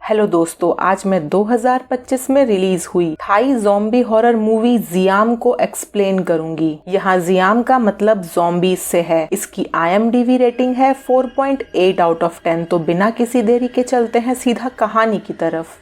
Hello दोस्तों, आज मैं 2025 में रिलीज हुई थाई ज़ॉम्बी हॉरर मूवी जियाम को एक्सप्लेन करूंगी। यहाँ जियाम का मतलब ज़ॉम्बीज से है। इसकी IMDb रेटिंग है 4.8 आउट ऑफ 10। तो बिना किसी देरी के चलते हैं सीधा कहानी की तरफ।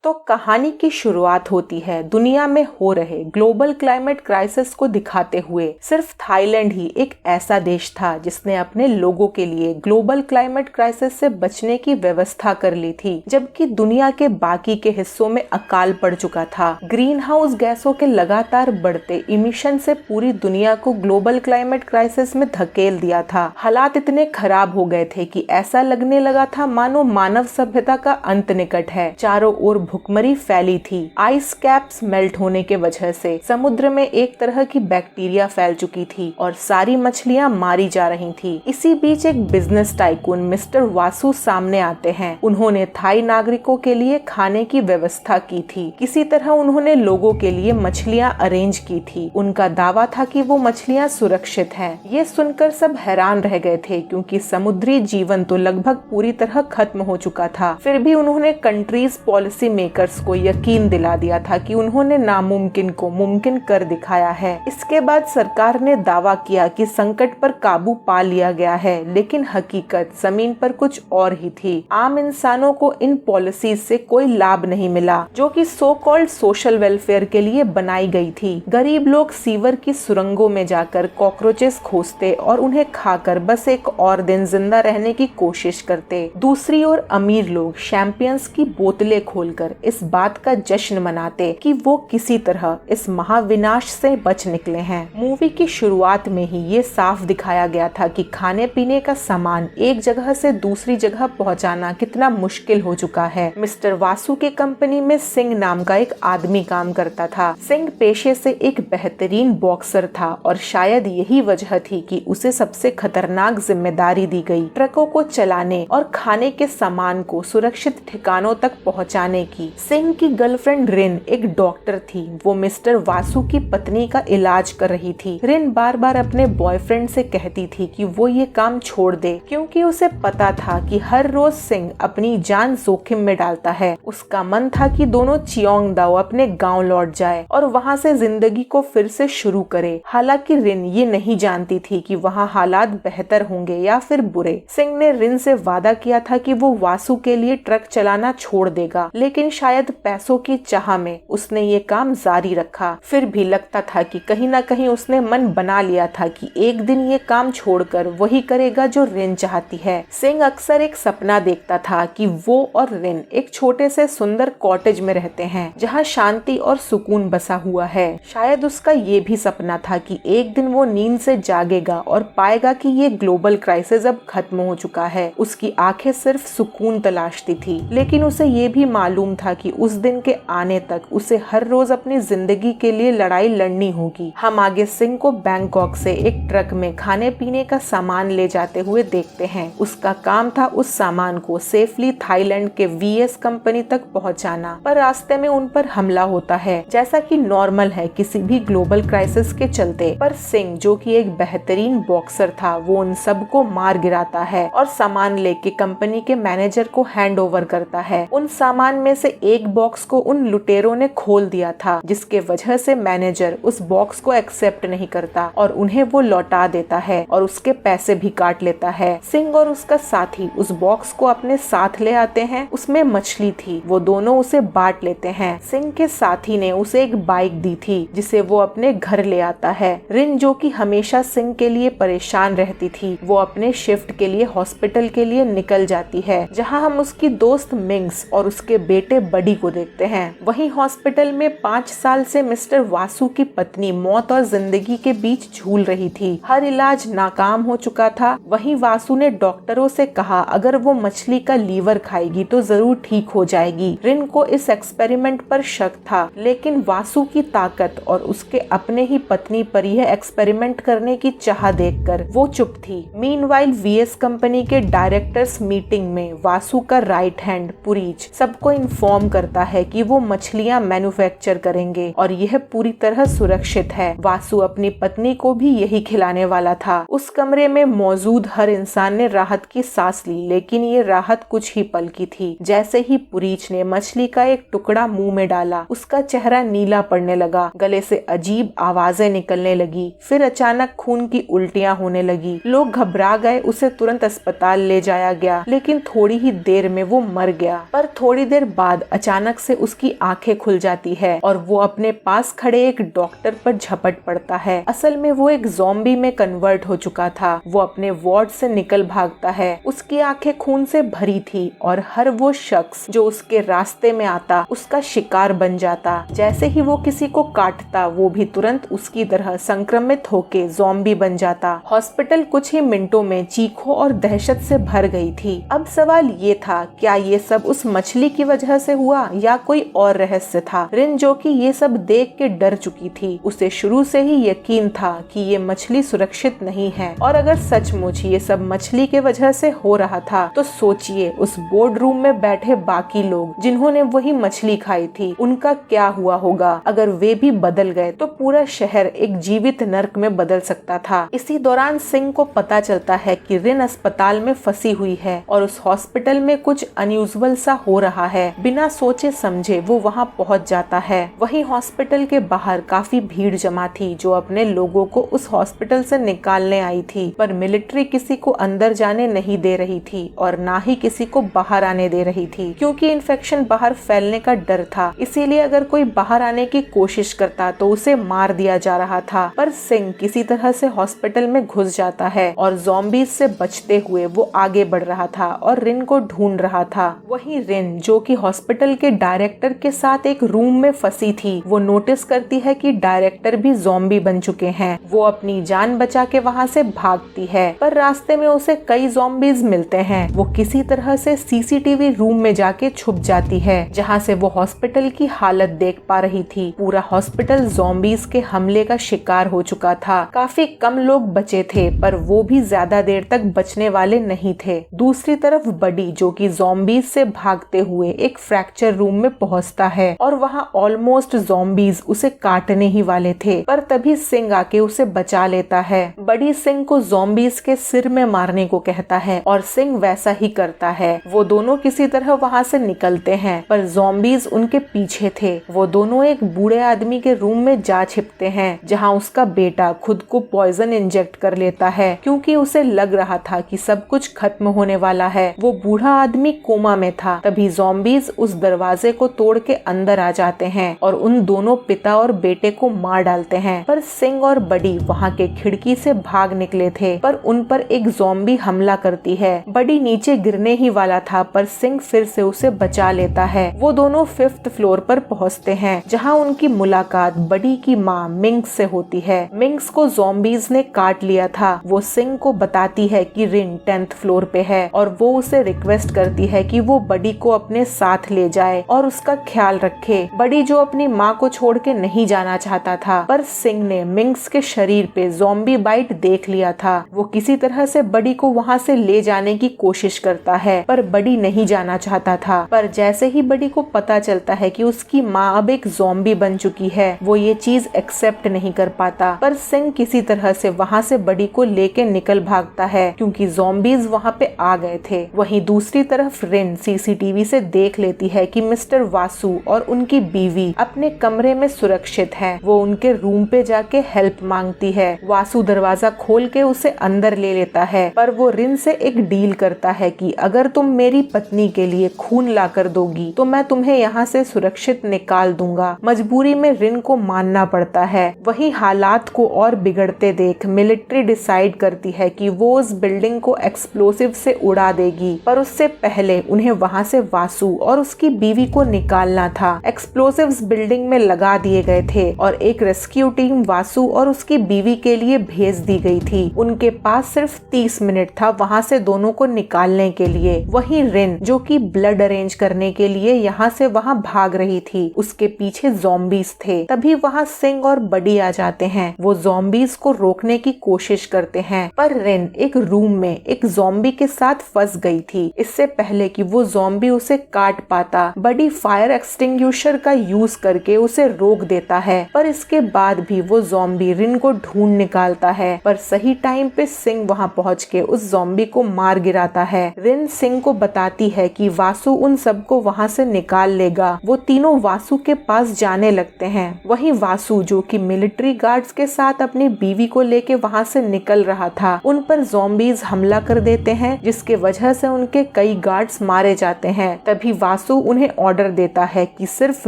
तो कहानी की शुरुआत होती है दुनिया में हो रहे ग्लोबल क्लाइमेट क्राइसिस को दिखाते हुए। सिर्फ थाईलैंड ही एक ऐसा देश था जिसने अपने लोगों के लिए ग्लोबल क्लाइमेट क्राइसिस से बचने की व्यवस्था कर ली थी, जबकि दुनिया के बाकी के हिस्सों में अकाल पड़ चुका था। ग्रीन हाउस गैसों के लगातार बढ़ते इमिशन से पूरी दुनिया को ग्लोबल क्लाइमेट क्राइसिस में धकेल दिया था। हालात इतने खराब हो गए थे कि ऐसा लगने लगा था मानो मानव सभ्यता का अंत निकट है। चारों ओर भुखमरी फैली थी। आइस कैप्स मेल्ट होने के वजह से समुद्र में एक तरह की बैक्टीरिया फैल चुकी थी और सारी मछलियां मारी जा रही थी। इसी बीच एक बिजनेस टाइकून मिस्टर वासु सामने आते हैं। उन्होंने थाई नागरिकों के लिए खाने की व्यवस्था की थी। किसी तरह उन्होंने लोगों के लिए मछलियां अरेंज की थी। उनका दावा था कि वो मछलियां सुरक्षित हैं। ये सुनकर सब हैरान रह गए थे, क्योंकि समुद्री जीवन तो लगभग पूरी तरह खत्म हो चुका था। फिर भी उन्होंने कंट्रीज पॉलिसी मेकर्स को यकीन दिला दिया था कि उन्होंने नामुमकिन को मुमकिन कर दिखाया है। इसके बाद सरकार ने दावा किया कि संकट पर काबू पा लिया गया है, लेकिन हकीकत जमीन पर कुछ और ही थी। आम इंसानों को इन पॉलिसीज से कोई लाभ नहीं मिला, जो कि सो कॉल्ड सोशल वेलफेयर के लिए बनाई गई थी। गरीब लोग सीवर की सुरंगों में जाकर कॉकरोचेस खोजते और उन्हें खाकर बस एक और दिन जिंदा रहने की कोशिश करते। दूसरी ओर अमीर लोग शैंपियंस की बोतलें खोलकर इस बात का जश्न मनाते कि वो किसी तरह इस महाविनाश से बच निकले हैं। मूवी की शुरुआत में ही ये साफ दिखाया गया था कि खाने पीने का सामान एक जगह से दूसरी जगह पहुंचाना कितना मुश्किल हो चुका है। मिस्टर वासु के कंपनी में सिंह नाम का एक आदमी काम करता था। सिंह पेशे से एक बेहतरीन बॉक्सर था और शायद यही वजह थी कि उसे सबसे खतरनाक जिम्मेदारी दी गई, ट्रकों को चलाने और खाने के सामान को सुरक्षित ठिकानों तक पहुँचाने की। सिंह की गर्लफ्रेंड रिन एक डॉक्टर थी। वो मिस्टर वासु की पत्नी का इलाज कर रही थी। रिन बार बार अपने बॉयफ्रेंड से कहती थी कि वो ये काम छोड़ दे, क्योंकि उसे पता था कि हर रोज सिंह अपनी जान जोखिम में डालता है। उसका मन था कि दोनों चियोंग दाओ अपने गांव लौट जाए और वहां से जिंदगी को फिर से शुरू करे। हालांकि रिन ये नहीं जानती थी कि वहां हालात बेहतर होंगे या फिर बुरे। सिंह ने रिन से वादा किया था कि वो वासु के लिए ट्रक चलाना छोड़ देगा, लेकिन शायद पैसों की चाह में उसने ये काम जारी रखा। फिर भी लगता था कि कहीं ना कहीं उसने मन बना लिया था कि एक दिन ये काम छोड़कर वही करेगा जो रिन चाहती है। सिंह अक्सर एक सपना देखता था कि वो और रिन एक छोटे से सुंदर कॉटेज में रहते हैं, जहाँ शांति और सुकून बसा हुआ है। शायद उसका ये भी सपना था कि एक दिन वो नींद से जागेगा और पाएगा कि ये ग्लोबल क्राइसिस अब खत्म हो चुका है। उसकी आंखें सिर्फ सुकून तलाशती थी, लेकिन उसे ये भी मालूम था कि उस दिन के आने तक उसे हर रोज अपनी जिंदगी के लिए लड़ाई लड़नी होगी। हम आगे सिंह को बैंकॉक से एक ट्रक में खाने पीने का सामान ले जाते हुए देखते हैं। उसका काम था उस सामान को सेफली थाईलैंड के VS कंपनी तक पहुंचाना, पर रास्ते में उन पर हमला होता है, जैसा कि नॉर्मल है किसी भी ग्लोबल क्राइसिस के चलते। पर सिंह, जो कि एक बेहतरीन बॉक्सर था, वो उन सबको मार गिराता है और सामान लेके कंपनी के मैनेजर को हैंड ओवर करता है। उन सामान में से एक बॉक्स को उन लुटेरों ने खोल दिया था, जिसके वजह से मैनेजर उस बॉक्स को एक्सेप्ट नहीं करता और उन्हें वो लौटा देता है और उसके पैसे भी काट लेता है। सिंह और उसका साथी उस बॉक्स को अपने साथ ले आते हैं। उसमें मछली थी, वो दोनों उसे बांट लेते हैं। सिंह के साथी ने उसे एक बाइक दी थी, जिसे वो अपने घर ले आता है। रिन, जो कि हमेशा सिंह के लिए परेशान रहती थी, वो अपने शिफ्ट के लिए हॉस्पिटल के लिए निकल जाती है, जहाँ हम उसकी दोस्त मिंग्स और उसके बेटे बडी को देखते हैं। वहीं हॉस्पिटल में 5 साल से मिस्टर वासु की पत्नी मौत और जिंदगी के बीच झूल रही थी। हर इलाज नाकाम हो चुका था। वहीं वासु ने डॉक्टरों से कहा अगर वो मछली का लीवर खाएगी तो जरूर ठीक हो जाएगी। रिन को इस एक्सपेरिमेंट पर शक था, लेकिन वासु की ताकत और उसके अपने ही पत्नी पर यह एक्सपेरिमेंट करने की चाह देखकर वो चुप थी। मीनवाइल VS कंपनी के डायरेक्टर्स मीटिंग में वासु का राइट हैंड पुरीज सबको इन्फॉर्म इन्फॉर्म करता है कि वो मछलियां मैन्युफैक्चर करेंगे और यह पूरी तरह सुरक्षित है। वासु अपनी पत्नी को भी यही खिलाने वाला था। उस कमरे में मौजूद हर इंसान ने राहत की सांस ली, लेकिन ये राहत कुछ ही पल की थी। जैसे ही पुरीच ने मछली का एक टुकड़ा मुंह में डाला, उसका चेहरा नीला पड़ने लगा, गले से अजीब आवाजें निकलने लगी, फिर अचानक खून की उल्टियां होने लगी। लोग घबरा गए, उसे तुरंत अस्पताल ले जाया गया, लेकिन थोड़ी ही देर में वो मर गया। पर थोड़ी देर बाद अचानक से उसकी आंखें खुल जाती है और वो अपने पास खड़े एक डॉक्टर पर झपट पड़ता है। असल में वो एक ज़ॉम्बी में कन्वर्ट हो चुका था। वो अपने वार्ड से निकल भागता है। उसकी आंखें खून से भरी थी और हर वो शख्स जो उसके रास्ते में आता उसका शिकार बन जाता। जैसे ही वो किसी को काटता, वो भी तुरंत उसकी तरह संक्रमित होके ज़ॉम्बी बन जाता। हॉस्पिटल कुछ ही मिनटों में चीखों और दहशत से भर गई थी। अब सवाल ये था, क्या ये सब उस मछली की वजह से हुआ या कोई और रहस्य था? रिन, जो कि ये सब देख के डर चुकी थी, उसे शुरू से ही यकीन था कि ये मछली सुरक्षित नहीं है। और अगर सचमुच ये सब मछली के वजह से हो रहा था, तो सोचिए उस बोर्ड रूम में बैठे बाकी लोग जिन्होंने वही मछली खाई थी, उनका क्या हुआ होगा। अगर वे भी बदल गए तो पूरा शहर एक जीवित नर्क में बदल सकता था। इसी दौरान सिंह को पता चलता है कि रिन अस्पताल में फंसी हुई है और उस हॉस्पिटल में कुछ अनयूजुअल सा हो रहा है। बिना सोचे समझे वो वहां पहुंच जाता है। वहीं हॉस्पिटल के बाहर काफी भीड़ जमा थी जो अपने लोगों को उस हॉस्पिटल से निकालने आई थी, पर मिलिट्री किसी को अंदर जाने नहीं दे रही थी और ना ही किसी को बाहर आने दे रही थी, क्योंकि इन्फेक्शन बाहर फैलने का डर था। इसीलिए अगर कोई बाहर आने की कोशिश करता तो उसे मार दिया जा रहा था। पर सिंह किसी तरह से हॉस्पिटल में घुस जाता है और ज़ॉम्बीज से बचते हुए वो आगे बढ़ रहा था और रिन को ढूंढ रहा था। वहीं रिन, जो कि हॉस्पिटल के डायरेक्टर के साथ एक रूम में फंसी थी, वो नोटिस करती है कि डायरेक्टर भी ज़ॉम्बी बन चुके हैं। वो अपनी जान बचा के वहाँ से भागती है, पर रास्ते में उसे कई ज़ॉम्बीज मिलते हैं। वो किसी तरह से सीसीटीवी रूम में जाके छुप जाती है, जहाँ से वो हॉस्पिटल की हालत देख पा रही थी। पूरा हॉस्पिटल ज़ॉम्बीज के हमले का शिकार हो चुका था। काफी कम लोग बचे थे, पर वो भी ज्यादा देर तक बचने वाले नहीं थे। दूसरी तरफ बडी, जो कि ज़ॉम्बीज से भागते हुए एक फ्रैक्चर रूम में पहुंचता है और वहां ऑलमोस्ट ज़ॉम्बीज उसे काटने ही वाले थे, पर तभी सिंह आके उसे बचा लेता है। बडी सिंह को ज़ॉम्बीज के सिर में मारने को कहता है और सिंह वैसा ही करता है। वो दोनों किसी तरह वहां से निकलते हैं, पर ज़ॉम्बीज उनके पीछे थे। वो दोनों एक बूढ़े आदमी के रूम में जा छिपते हैं, जहाँ उसका बेटा खुद को पॉइजन इंजेक्ट कर लेता है, क्योंकि उसे लग रहा था कि सब कुछ खत्म होने वाला है। वो बूढ़ा आदमी कोमा में था। तभी ज़ॉम्बीज उस दरवाजे को तोड़ के अंदर आ जाते हैं और उन दोनों पिता और बेटे को मार डालते हैं। पर सिंह और बडी वहाँ के खिड़की से भाग निकले थे, पर उन पर एक ज़ॉम्बी हमला करती है। बडी नीचे गिरने ही वाला था, पर सिंह फिर से उसे बचा लेता है। वो दोनों 5th फ्लोर पर पहुँचते हैं, जहाँ उनकी मुलाकात बडी की माँ मिंग्स से होती है। मिंग्स को ज़ॉम्बीज ने काट लिया था। वो सिंह को बताती है कि रिन 10th फ्लोर पे है और वो उसे रिक्वेस्ट करती है कि वो बडी को अपने साथ ले जाए और उसका ख्याल रखे। बडी, जो अपनी माँ को छोड़ के नहीं जाना चाहता था, पर सिंह ने मिंग्स के शरीर पे ज़ॉम्बी बाइट देख लिया था। वो किसी तरह से बडी को वहाँ से ले जाने की कोशिश करता है, पर बडी नहीं जाना चाहता था। पर जैसे ही बडी को पता चलता है कि उसकी माँ अब एक ज़ॉम्बी बन चुकी है, वो ये चीज एक्सेप्ट नहीं कर पाता। पर सिंह किसी तरह से वहाँ से बडी को लेके निकल भागता है, क्योंकि ज़ॉम्बीज वहाँ पे आ गए थे। वहीं दूसरी तरफ रिन सीसीटीवी से देख लेती है कि मिस्टर वासु और उनकी बीवी अपने कमरे में सुरक्षित हैं। वो उनके रूम पे जाके हेल्प मांगती है। वासु दरवाजा खोल के उसे अंदर ले लेता है, पर वो रिन से एक डील करता है कि अगर तुम मेरी पत्नी के लिए खून ला कर दोगी तो मैं तुम्हें यहाँ से सुरक्षित निकाल दूंगा। मजबूरी में रिन को मानना पड़ता है। वहीं हालात को और बिगड़ते देख मिलिट्री डिसाइड करती है कि वो उस बिल्डिंग को एक्सप्लोसिव से उड़ा देगी, पर उससे पहले उन्हें वहाँ से वासु और उसकी बीवी को निकालना था। एक्सप्लोसिव्स बिल्डिंग में लगा दिए गए थे और एक रेस्क्यू टीम वासु और उसकी बीवी के लिए भेज दी गई थी। उनके पास सिर्फ 30 मिनट था वहाँ से दोनों को निकालने के लिए। वहीं रिन, जो कि ब्लड अरेंज करने के लिए यहाँ से वहाँ भाग रही थी, उसके पीछे ज़ॉम्बीज थे। तभी वहाँ सिंह और बडी आ जाते हैं। वो ज़ॉम्बीज को रोकने की कोशिश करते हैं, पर रिन एक रूम में एक ज़ॉम्बी के साथ फंस गई थी, इससे पहले कि वो ज़ॉम्बी उसे काट पाता। बडी फायर एक्सटिंग्विशर का यूज करके उसे रोक देता है, पर इसके बाद भी वो ज़ॉम्बी रिन को ढूंढ निकालता है। पर सही टाइम पे सिंह वहाँ पहुँच के उस ज़ॉम्बी को मार गिराता है। रिन सिंह को बताती है कि वासु उन सबको वहाँ से निकाल लेगा। वो तीनों वासु के पास जाने लगते हैं। वहीं वासु, जो कि मिलिट्री गार्ड्स के साथ अपनी बीवी को लेके वहाँ से निकल रहा था, उन पर ज़ॉम्बीज हमला कर देते हैं, जिसके वजह से उनके कई गार्ड्स मारे जाते हैं। तभी वासु उन्हें ऑर्डर देता है कि सिर्फ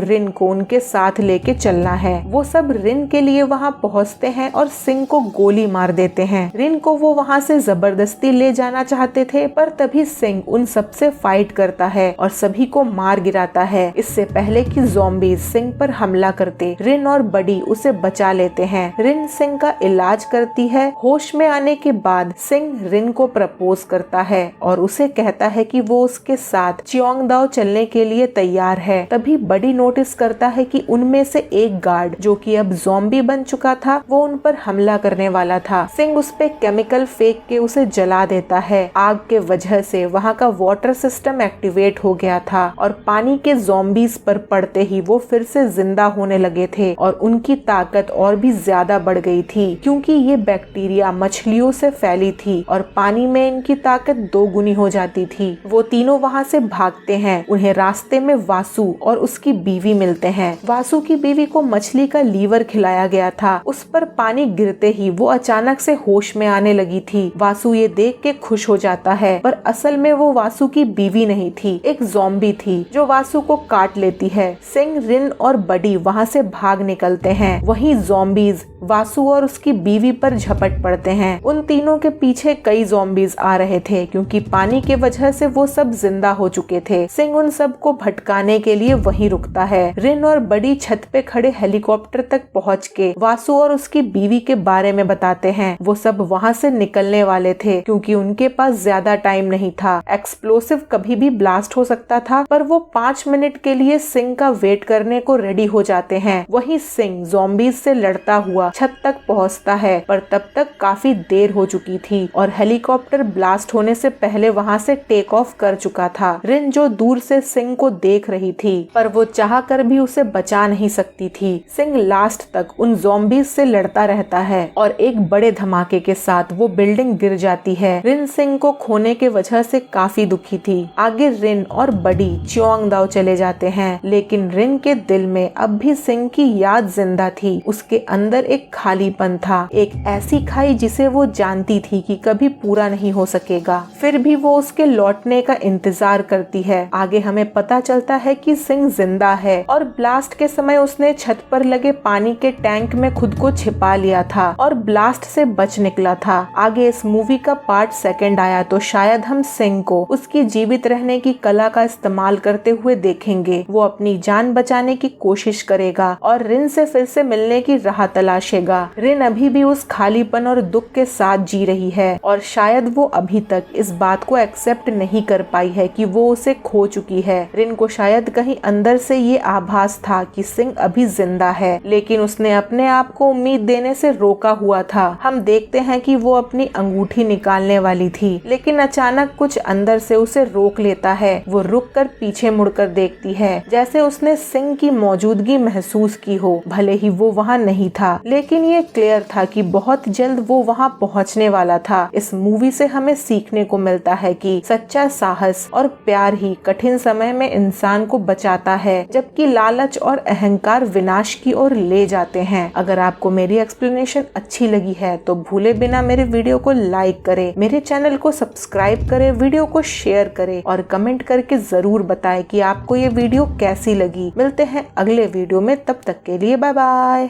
रिन को उनके साथ लेके चलना है। वो सब रिन के लिए वहाँ पहुँचते हैं और सिंह को गोली मार देते हैं। रिन को वो वहाँ से जबरदस्ती ले जाना चाहते थे, पर तभी सिंह उन सबसे फाइट करता है और सभी को मार गिराता है। इससे पहले कि ज़ॉम्बीज सिंह पर हमला करते, रिन और बडी उसे बचा लेते हैं। रिन सिंह का इलाज करती है। होश में आने के बाद सिंह रिन को प्रपोज करता है और उसे कहता है कि वो उसके साथ चियोंगदाओ चलने के लिए तैयार है। तभी बडी नोटिस करता है कि उनमें से एक गार्ड, जो कि अब ज़ॉम्बी बन चुका था, वो उन पर हमला करने वाला था। सिंह उस पे केमिकल फेंक के उसे जला देता है। आग के वजह से वहाँ का वाटर सिस्टम एक्टिवेट हो गया था और पानी के ज़ॉम्बीज पर पड़ते ही वो फिर से जिंदा होने लगे थे और उनकी ताकत और भी ज्यादा बढ़ गई थी, क्योंकि ये बैक्टीरिया मछलियों से फैली थी और पानी में इनकी ताकत 2 गुनी हो जाती थी। वो तीनों वहाँ से भागते हैं। उन्हें रास्ते में वासु और उसकी बीवी मिलते हैं। वासु की बीवी को मछली का लीवर खिलाया गया था। उस पर पानी गिरते ही वो अचानक से होश में आने लगी थी। वासु ये देख के खुश हो जाता है, पर असल में वो वासु की बीवी नहीं थी, एक ज़ॉम्बी थी जो वासु को काट लेती है। सिंह, रिन और बडी वहाँ से भाग निकलते हैं। वहीं ज़ॉम्बीज वासु और उसकी बीवी पर झपट पड़ते हैं। उन तीनों के पीछे कई ज़ॉम्बीज आ रहे थे, क्योंकि पानी के वजह से वो सब जिंदा हो चुके थे। सिंह उन सब को भटकाने के लिए वहीं रुकता है। रिन और बडी छत पे खड़े हेलीकॉप्टर तक पहुँच के वासु और उसकी बीवी के बारे में बताते हैं। वो सब वहाँ से निकलने वाले थे, क्योंकि उनके पास ज्यादा टाइम नहीं था। एक्सप्लोसिव कभी भी ब्लास्ट हो सकता था, पर वो 5 मिनट के लिए सिंह का वेट करने को रेडी हो जाते हैं। वहीं सिंह ज़ॉम्बीज से लड़ता हुआ छत तक पहुंचता है, पर तब तक काफी देर हो चुकी थी और हेलीकॉप्टर ब्लास्ट होने से पहले वहां से टेक ऑफ कर चुका था। रिन, जो दूर से सिंह को देख रही थी, पर वो चाह कर भी उसे बचा नहीं सकती थी। सिंह लास्ट तक उन ज़ॉम्बीज से लड़ता रहता है और एक बड़े धमाके के साथ वो बिल्डिंग गिर जाती है। रिन सिंह को खोने के वजह से काफी दुखी थी। आगे रिन और बडी चियोंगदाओ चले जाते हैं, लेकिन रिन के दिल में अब भी सिंह की याद जिंदा थी। उसके अंदर एक खालीपन था, एक ऐसी खाई जिसे वो जानती थी कि कभी पूरा नहीं हो सकेगा। फिर भी वो उसके लौटने का इंतजार करती है। आगे हमें पता चलता है कि सिंह जिंदा है और ब्लास्ट के समय उसने छत पर लगे पानी के टैंक में खुद को छिपा लिया था और ब्लास्ट से बच निकला था। आगे इस मूवी का पार्ट 2 आया तो शायद हम सिंह को उसकी जीवित रहने की कला का इस्तेमाल करते हुए देखेंगे। वो अपनी जान बचाने की कोशिश करेगा और रिन से फिर से मिलने की राह तलाशेगा। रिन अभी भी उस खालीपन और दुख के साथ जी रही है और शायद वो अभी तक इस बात को एक्सेप्ट नहीं कर पाई है कि वो उसे खो चुकी है। रिन को शायद कहीं अंदर से ये आभास था कि सिंह अभी जिंदा है, लेकिन उसने अपने आप को उम्मीद देने से रोका हुआ था। हम देखते हैं कि वो अपनी अंगूठी निकालने वाली थी, लेकिन अचानक कुछ अंदर से उसे रोक लेता है। वो रुककर पीछे मुड़कर देखती है, जैसे उसने सिंह की मौजूदगी महसूस की हो, भले ही वो वहाँ नहीं था। लेकिन ये क्लियर था कि बहुत जल्द वो वहाँ पहुँचने वाला था। इस मूवी से हमें सीखने को मिलता है कि सच्चा साहस और प्यार ही कठिन समय में इंसान को बचाता है, जबकि लालच और अहंकार विनाश की ओर ले जाते हैं। अगर आपको मेरी एक्सप्लेनेशन अच्छी लगी है तो भूले बिना मेरे वीडियो को लाइक करें, मेरे चैनल को सब्सक्राइब करें, वीडियो को शेयर करें और कमेंट करके जरूर बताएं कि आपको ये वीडियो कैसी लगी। मिलते हैं अगले वीडियो में, तब तक के लिए बाय बाय।